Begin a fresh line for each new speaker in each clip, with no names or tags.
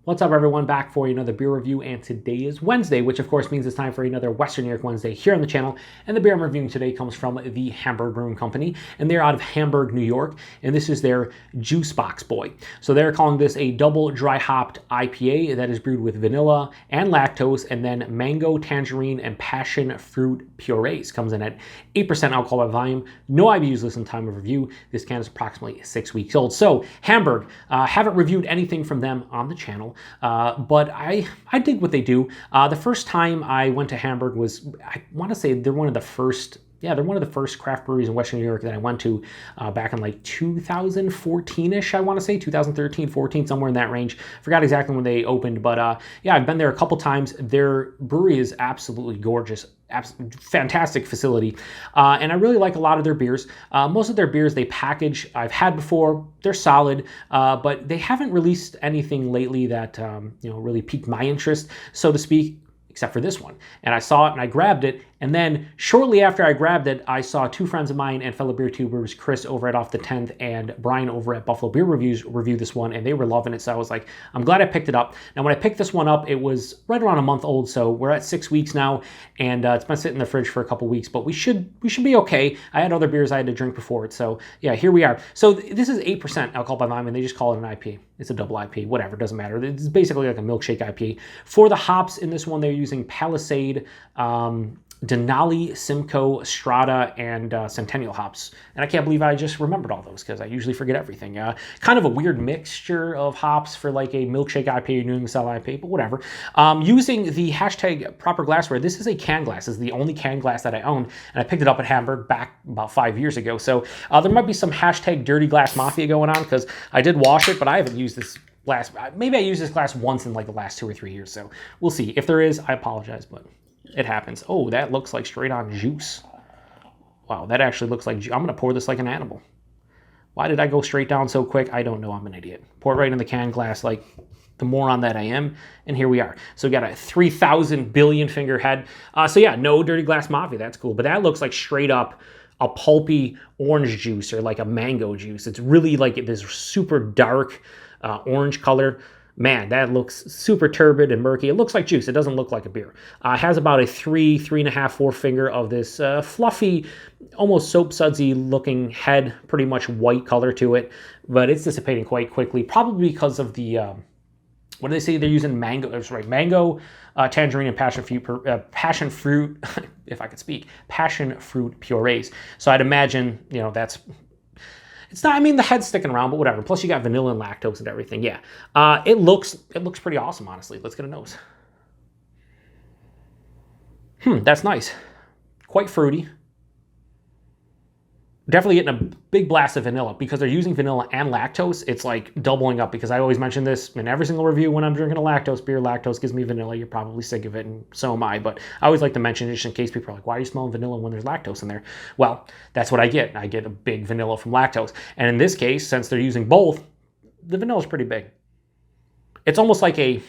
What's up, everyone? Back for another beer review, and today is Wednesday, which of course means it's time for another Western New York Wednesday here on the channel. And the beer I'm reviewing today comes from the Hamburg Brewing Company, and they're out of Hamburg, New York, and this is their Juice Box Boy. So they're calling this a double dry hopped IPA that is brewed with vanilla and lactose, and then mango, tangerine, and passion fruit purees. Comes in at 8% alcohol by volume. No IBUs listed in time of review. This can is approximately 6 weeks old. So Hamburg, haven't reviewed anything from them on the channel. But I dig what they do. The first time I went to Hamburg was, I want to say they're one of the first, they're one of the first craft breweries in Western New York that I went to back in like 2014-ish, I want to say, 2013, 14, somewhere in that range. Forgot exactly when they opened, but yeah, I've been there a couple times. Their brewery is absolutely gorgeous. Fantastic facility, and I really like a lot of their beers. Most of their beers they package I've had before. They're solid, but they haven't released anything lately that really piqued my interest, so to speak, except for this one. And I saw it and I grabbed it, and then shortly after I grabbed it, I saw two friends of mine and fellow beer tubers, Chris over at Off the 10th and Brian over at Buffalo Beer Reviews, review this one, and they were loving it. So I was like, I'm glad I picked it up. Now, when I picked this one up, it was right around a month old, so we're at 6 weeks now, and it's been sitting in the fridge for a couple weeks, but we should be okay. I had other beers I had to drink before it, so yeah, here we are. So this is 8% alcohol by volume, and they just call it an IPA. It's a double IPA, whatever, doesn't matter. It's basically like a milkshake IPA. For the hops in this one, they're using Palisade, Denali, Simcoe, Strata, and Centennial hops. And I can't believe I just remembered all those because I usually forget everything. Kind of a weird mixture of hops for like a milkshake IPA, New England style IPA, but whatever. Using the hashtag proper glassware, this is a can glass. This is the only can glass that I own, and I picked it up at Hamburg back about 5 years ago. So there might be some hashtag dirty glass mafia going on because I did wash it, but I haven't used this glass. Maybe I used this glass once in like the last 2 or 3 years. So we'll see. If there is, I apologize, but it happens. Oh, that looks like straight on juice. Wow, that actually looks like juice. I'm going to pour this like an animal. Why did I go straight down so quick? I don't know. I'm an idiot. Pour it right in the can glass like the moron that I am. And here we are. So we got a 3,000 billion finger head. So yeah, no dirty glass mafia. That's cool. But that looks like straight up a pulpy orange juice or like a mango juice. It's really like this super dark orange color. Man, that looks super turbid and murky. It looks like juice. It doesn't look like a beer. It has about a 3.5, 4 finger of this fluffy, almost soap sudsy looking head, pretty much white color to it, but it's dissipating quite quickly, probably because of the, what do they say? They're using mango, that's right, mango, tangerine, and passion fruit, if I could speak, passion fruit purees. So I'd imagine, that's... It's not, I mean, the head's sticking around, but whatever. Plus, you got vanilla and lactose and everything. Yeah, it looks pretty awesome, honestly. Let's get a nose. That's nice. Quite fruity. Definitely getting a big blast of vanilla because they're using vanilla and lactose. It's like doubling up because I always mention this in every single review when I'm drinking a lactose beer. Lactose gives me vanilla. You're probably sick of it, and so am I. But I always like to mention it just in case people are like, why are you smelling vanilla when there's lactose in there? Well, that's what I get. I get a big vanilla from lactose. And in this case, since they're using both, the vanilla is pretty big. It's almost like a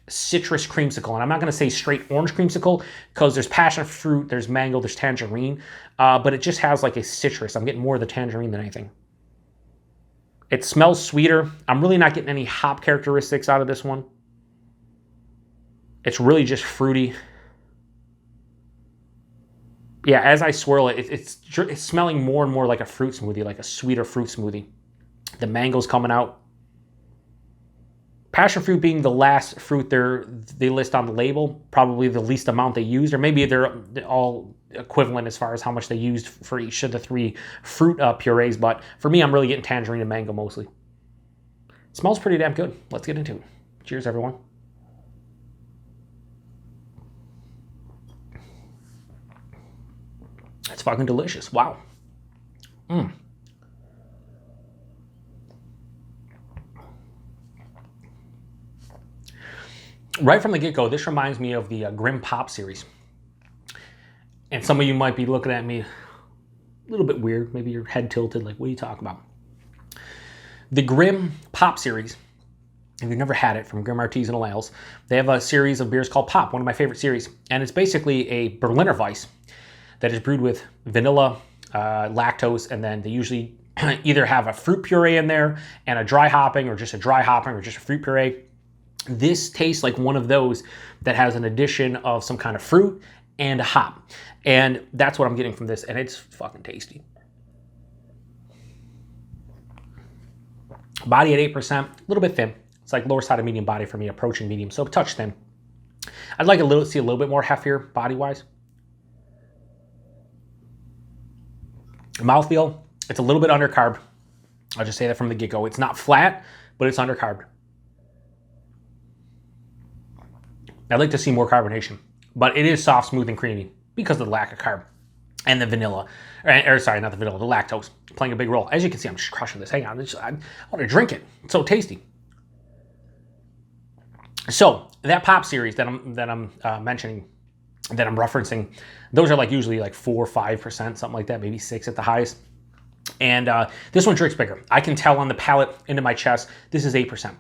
citrus creamsicle, and I'm not going to say straight orange creamsicle because there's passion fruit, there's mango, there's tangerine, but it just has like a citrus. I'm getting more of the tangerine than anything. It smells sweeter. I'm really not getting any hop characteristics out of this one. It's really just fruity. Yeah, as I swirl it, it's smelling more and more like a fruit smoothie, like a sweeter fruit smoothie. The mango's coming out. Passion fruit being the last fruit they list on the label, probably the least amount they used, or maybe they're all equivalent as far as how much they used for each of the 3 fruit purees, but for me, I'm really getting tangerine and mango mostly. It smells pretty damn good. Let's get into it. Cheers, everyone. It's fucking delicious. Wow. Right from the get-go, this reminds me of the Grim Pop series. And some of you might be looking at me a little bit weird. Maybe your head tilted, like, what are you talking about? The Grim Pop series, if you've never had it, from Grim Artisanal Ales, they have a series of beers called Pop, one of my favorite series. And it's basically a Berliner Weiss that is brewed with vanilla, lactose, and then they usually either have a fruit puree in there and a dry hopping, or just a dry hopping, or just a fruit puree. This tastes like one of those that has an addition of some kind of fruit and a hop. And that's what I'm getting from this, and it's fucking tasty. Body at 8%, a little bit thin. It's like lower side of medium body for me, approaching medium, so a touch thin. I'd like see a little bit more heft here, body-wise. Mouthfeel, it's a little bit undercarb. I'll just say that from the get-go. It's not flat, but it's undercarb. I'd like to see more carbonation, but it is soft, smooth, and creamy because of the lack of carb and the vanilla, or sorry, not the vanilla, the lactose playing a big role. As you can see, I'm just crushing this. Hang on, I want to drink it. It's so tasty. So that pop series that I'm mentioning, that I'm referencing, those are like usually like 4 or 5%, something like that, maybe 6 at the highest. And this one drinks bigger. I can tell on the palate into my chest, this is 8%.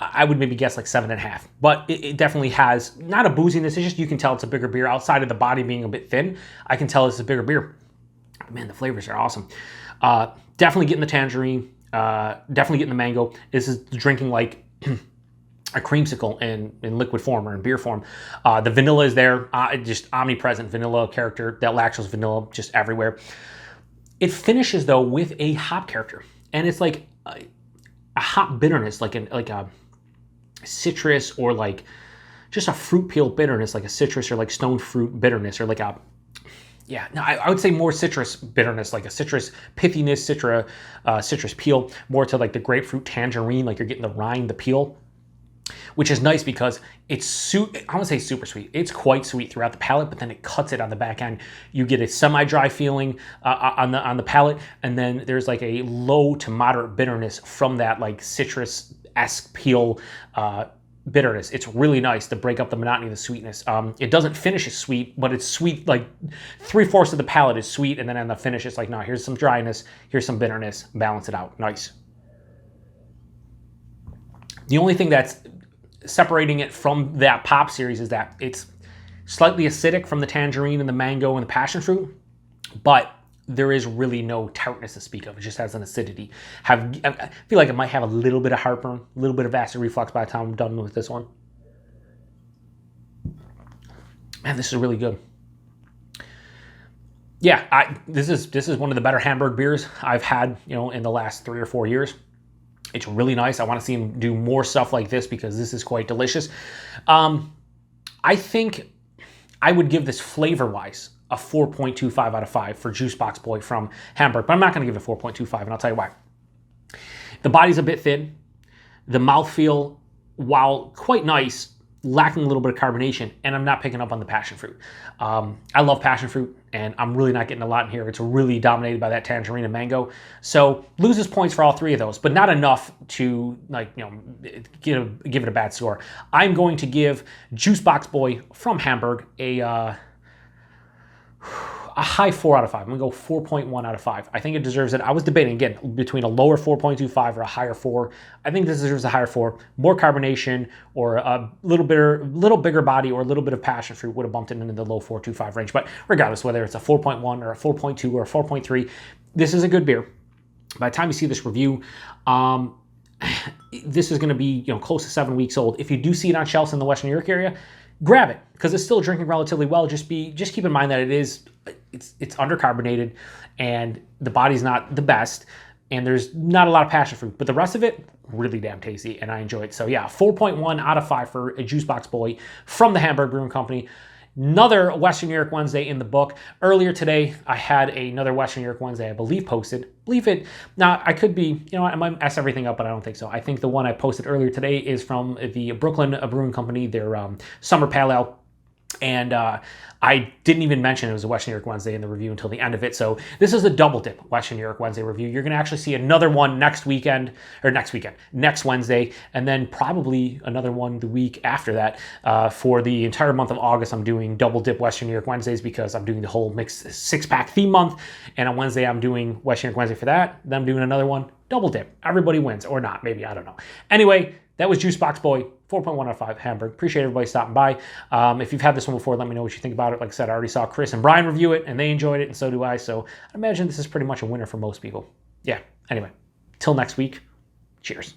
I would maybe guess like 7.5, but it definitely has not a booziness. It's just, you can tell it's a bigger beer outside of the body being a bit thin. I can tell it's a bigger beer. Man, the flavors are awesome. Definitely getting the tangerine, definitely getting the mango. This is drinking like a creamsicle in liquid form or in beer form. The vanilla is there, just omnipresent vanilla character, that lactose vanilla just everywhere. It finishes though with a hop character, and it's like a hop bitterness, like a citrus, or like just a fruit peel bitterness, like a citrus or like stone fruit bitterness, or like a, yeah, no, I would say more citrus bitterness, like a citrus pithiness, citrus peel, more to like the grapefruit tangerine, like you're getting the rind, the peel, which is nice because it's I won't say super sweet. It's quite sweet throughout the palate, but then it cuts it on the back end. You get a semi-dry feeling on the palate, and then there's like a low to moderate bitterness from that like citrus-esque peel bitterness. It's really nice to break up the monotony of the sweetness. It doesn't finish as sweet, but it's sweet, like 3/4 of the palate is sweet, and then on the finish it's like, no, here's some dryness, here's some bitterness, balance it out. Nice. The only thing that's separating it from that pop series is that it's slightly acidic from the tangerine and the mango and the passion fruit, but there is really no tartness to speak of. It just has an acidity. I feel like it might have a little bit of heartburn, a little bit of acid reflux by the time I'm done with this one. Man, this is really good. Yeah, this is one of the better Hamburg beers I've had, in the last 3 or 4 years. It's really nice. I want to see him do more stuff like this because this is quite delicious. I think I would give this flavor-wise a 4.25 out of 5 for Juice Box Boy from Hamburg, but I'm not going to give it a 4.25, and I'll tell you why. The body's a bit thin. The mouthfeel, while quite nice, lacking a little bit of carbonation, and I'm not picking up on the passion fruit. I love passion fruit, and I'm really not getting a lot in here. It's really dominated by that tangerine and mango. So loses points for all 3 of those, but not enough to give it a bad score. I'm going to give Juice Box Boy from Hamburg a high 4 out of 5. I'm gonna go 4.1 out of 5. I think it deserves it. I was debating again between a lower 4.25 or a higher 4. I think this deserves a higher 4. More carbonation, or a little bigger body, or a little bit of passion fruit would have bumped it into the low 4.25 range. But regardless, whether it's a 4.1 or a 4.2 or a 4.3, this is a good beer. By the time you see this review, this is going to be close to 7 weeks old. If you do see it on shelves in the Western New York area, grab it because it's still drinking relatively well. Just keep in mind that it's undercarbonated, and the body's not the best, and there's not a lot of passion fruit, but the rest of it really damn tasty, and I enjoy it. So yeah, 4.1 out of 5 for a Juice Box Boy from the Hamburg Brewing Company. Another Western New York Wednesday in the book. Earlier today, I had another Western New York Wednesday, I believe, posted. Now, I could be, I might mess everything up, but I don't think so. I think the one I posted earlier today is from the Brooklyn Brewing Company, their Summer Pale Ale. And I didn't even mention it was a Western New York Wednesday in the review until the end of it. So this is a double dip Western New York Wednesday review. You're going to actually see another one next Wednesday, and then probably another one the week after that. For the entire month of August, I'm doing double dip Western New York Wednesdays because I'm doing the whole mixed 6-pack theme month. And on Wednesday, I'm doing Western New York Wednesday for that. Then I'm doing another one, double dip. Everybody wins, or not, maybe, I don't know. Anyway, that was Juice Box Boy, 4.1 out of 5, Hamburg. Appreciate everybody stopping by. If you've had this one before, let me know what you think about it. Like I said, I already saw Chris and Brian review it, and they enjoyed it, and so do I. So I imagine this is pretty much a winner for most people. Yeah, anyway, till next week, cheers.